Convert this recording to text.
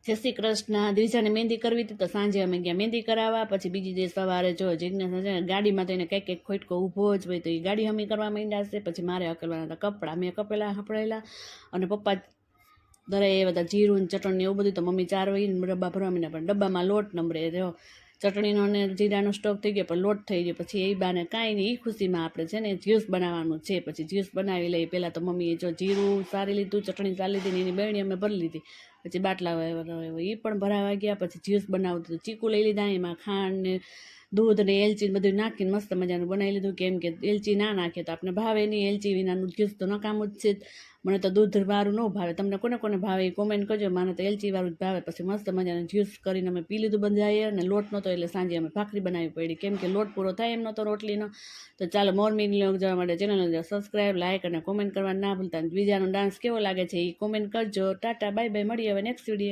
જય શ્રી કૃષ્ણ. દ્વિજાને મહેંદી કરવી હતી તો સાંજે અમે ગયા મહેંદી કરાવવા. પછી બીજી દિવસ સવારે જો જિજ્ઞાસ ગાડીમાં તો એને કંઈક કંઈક ખોટકો ઊભો જ હોય તો એ ગાડી હમી કરવા માંડ્યા છે. પછી મારે હકલવાના હતા કપડાં, મેં કપેલા હપડાયેલા અને પપ્પા દરે એ બધા જીરું ચટણી એવું બધું તો મમ્મી ચાર વહીને ડબ્બા ભરવા માંડ્યા. પણ ડબ્બામાં લોટ નંબરે જો ચટણીનો અને જીરાનો સ્ટોક થઈ ગયો પણ લોટ થઈ ગયો. પછી એ બાને કાંઈ નહીં, એ ખુશીમાં આપણે છે ને જ્યુસ બનાવવાનું છે. પછી જ્યુસ બનાવી લઈ. પહેલાં તો મમ્મીએ જો જીરું સારી લીધું, ચટણી સારી લીધી, એની બહેણી અમે ભરી લીધી. પછી બાટલા એ પણ ભરાવા ગયા. પછી જ્યુસ બનાવતું હતું, ચીકુ લઈ લીધા, એમાં ખાંડ ને દૂધ ને એલચી બધું નાખીને મસ્ત મજાનું બનાવી લીધું. કેમ કે એલચી ના નાખે તો આપણે ભાવે નહીં, એલચી વિનાનું જ્યુસ તો નકામું જ છે. મને તો દૂધ વાળું ન ભાવે. તમને કોને કોને ભાવે એ કોમેન્ટ કરજો. મને તો એલચી વાળું જ ભાવે. પછી મસ્ત મજાનું જ્યુસ કરીને અમે પી લીધું બંધાઈએ. અને લોટ નહોતો એટલે સાંજે અમે ભાખરી બનાવવી પડી, કેમ કે લોટ પૂરો થાય એમ નહોતો રોટલીનો. તો ચાલો મોરમીની લોક જવા માટે ચેનલને સબસ્ક્રાઈબ, લાઇક અને કોમેન્ટ કરવાનું ના ભૂલતા. બીજાનો ડાન્સ કેવો લાગે છે એ કોમેન્ટ કરજો. ટાટા બાય બાય, મળીએ હવે નેક્સ્ટ વિડીયો.